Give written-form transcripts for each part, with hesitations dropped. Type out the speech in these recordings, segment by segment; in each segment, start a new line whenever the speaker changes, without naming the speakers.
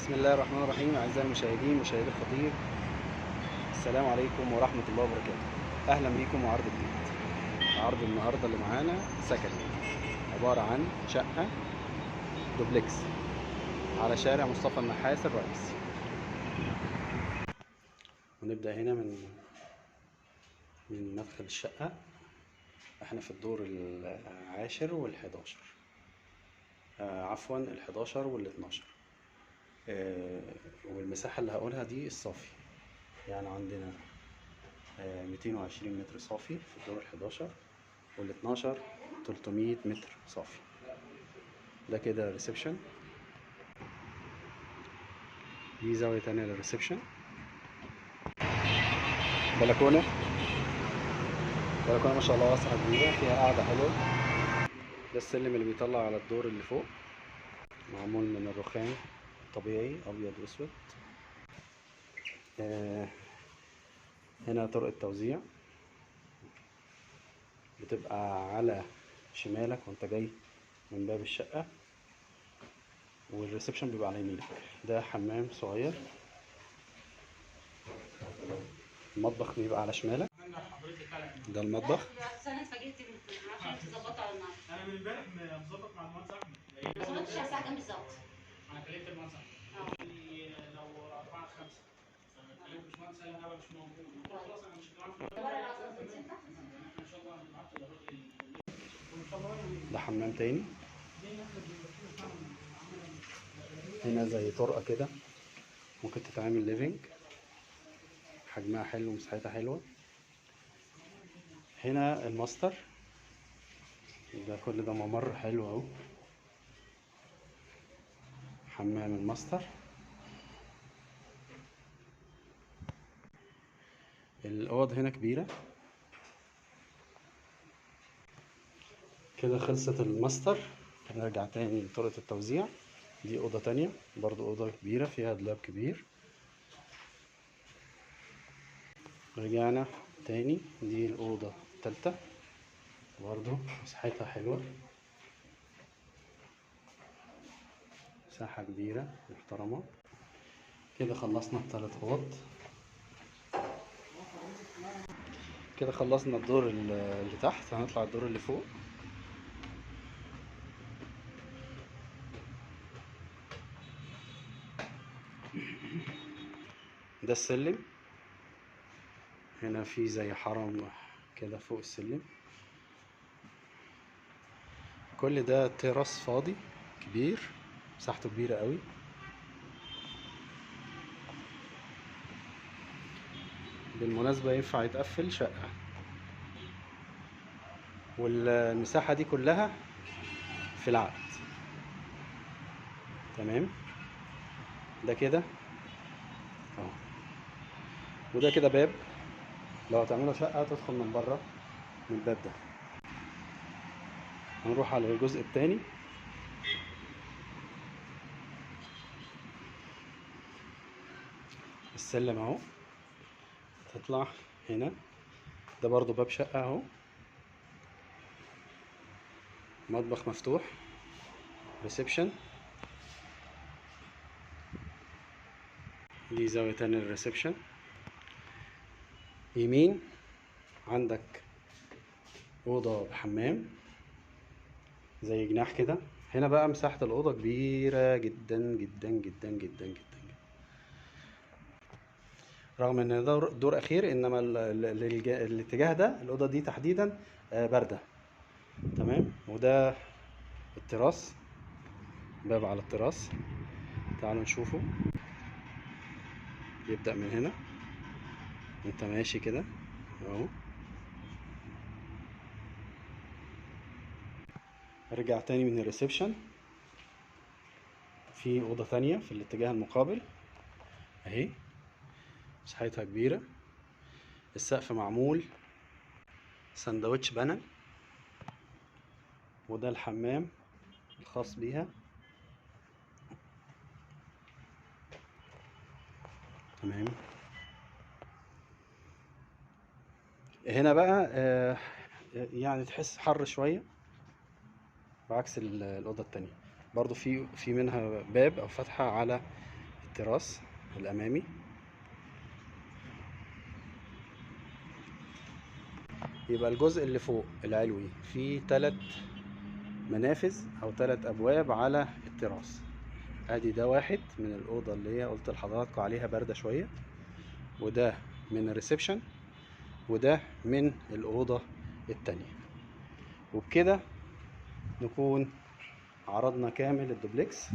بسم الله الرحمن الرحيم. أعزائي المشاهدين مشاهدي الخطير، السلام عليكم ورحمة الله وبركاته. أهلا بيكم وعرض جديد. عرض النهاردة اللي معانا سكني، عبارة عن شقة دوبلكس على شارع مصطفى النحاس الرئيسي. ونبدأ هنا من مدخل الشقة. احنا في الدور العاشر والحداشر، عفوا الحداشر والاتناشر. والمساحة اللي هقولها دي الصافي، يعني عندنا 220 متر صافي في الدور الحداشر، والاتناشر 300 متر صافي. ده كده ريسبشن. دي زاوية تانية للريسبشن. بلكونة ما شاء الله واسعة كبيرة، فيها قعدة حلوة. ده السلم اللي بيطلع على الدور اللي فوق، معمول من الرخام طبيعي أبيض وأسود. هنا طرق التوزيع بتبقى على شمالك وانت جاي من باب الشقة، والريسبشن بيبقى على يمينك. ده حمام صغير. المطبخ بيبقى على شمالك. ده المطبخ.
اصل انا اتفاجئت معرفش انت ظبطت على النهارده.
انا من امبارح مظبط مع المهندس احمد.
ما ظبطتش على الساعه كام بالظبط؟
انا كلمت المهندس احمد قال لي لو 4 5، فكلمت الباشمهندس قال لي انا مش موجود. قلت له خلاص انا مش هجمعك في الوقت. احنا ان شاء الله هنبعت له الراجل وان شاء الله.
ده حمام تاني. هنا زي طرقة كده ممكن تتعمل ليفينج، حجمها حلو ومساحتها حلوة. هنا الماستر، ده كل ده ممر حلو اهو. حمام الماستر. الأوض هنا كبيرة. كده خلصت الماستر. نرجع تاني لطرقة التوزيع. دي أوضة تانية، برضو أوضة كبيرة فيها دولاب كبير. رجعنا تاني، دي الأوضة التالتة، برضو مساحتها حلوة، مساحة كبيرة محترمة. كده خلصنا التلات أوض. كده خلصنا الدور اللي تحت، هنطلع الدور اللي فوق. ده السلم. هنا في زي حرم كده فوق السلم. كل ده تراس فاضي كبير، مساحته كبيرة قوي. بالمناسبة ينفع يتقفل شقة، والمساحة دي كلها في العقد. تمام. ده كده اهو، وده كده باب. لو هتعملوا شقة تدخل من بره من الباب ده. هنروح على الجزء التاني. السلم اهو، تطلع هنا. ده برضو باب شقة اهو. مطبخ مفتوح، ريسبشن. دي زاوية تانية للريسبشن. يمين عندك أوضة بحمام زي جناح كده. هنا بقى مساحة الأوضة كبيرة جدا جدا جدا جدا جدا، رغم ان ده دور أخير، إنما الاتجاه ده الأوضة دي تحديدا باردة. تمام. وده التراس، باب على التراس. تعالوا نشوفه. يبدأ من هنا وانت ماشي كده اهو. ارجع تاني من الريسبشن، في أوضة تانية في الاتجاه المقابل اهي، مساحتها كبيرة. السقف معمول سندوتش بانل. وده الحمام الخاص بيها. تمام. هنا بقى يعني تحس حر شوية بعكس الأوضة التانية. برضو في منها باب أو فتحة على التراس الأمامي. يبقى الجزء اللي فوق العلوي فيه 3 منافذ أو 3 أبواب على التراس. ادي ده واحد من الأوضة اللي هي قلت لحضراتكم عليها باردة شوية، وده من الريسبشن، وده من الأوضة التانية. وبكده نكون عرضنا كامل الدوبلكس.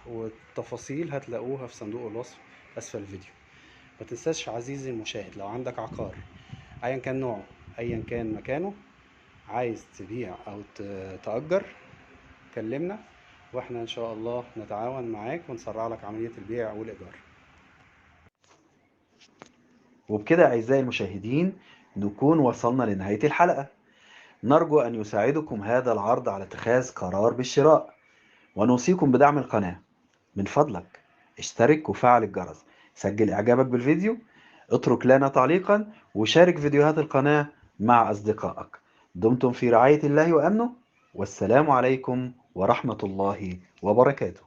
والتفاصيل هتلاقوها في صندوق الوصف أسفل الفيديو. ما تنساش عزيزي المشاهد، لو عندك عقار أيا كان نوعه أيا كان مكانه، عايز تبيع أو تأجر، كلمنا واحنا ان شاء الله نتعاون معاك ونسرع لك عملية البيع والإيجار.
وبكده أعزائي المشاهدين نكون وصلنا لنهاية الحلقة. نرجو أن يساعدكم هذا العرض على اتخاذ قرار بالشراء، ونوصيكم بدعم القناة. من فضلك اشترك وفعل الجرس، سجل إعجابك بالفيديو، اترك لنا تعليقا، وشارك فيديوهات القناة مع أصدقائك. دمتم في رعاية الله وأمنه، والسلام عليكم ورحمة الله وبركاته.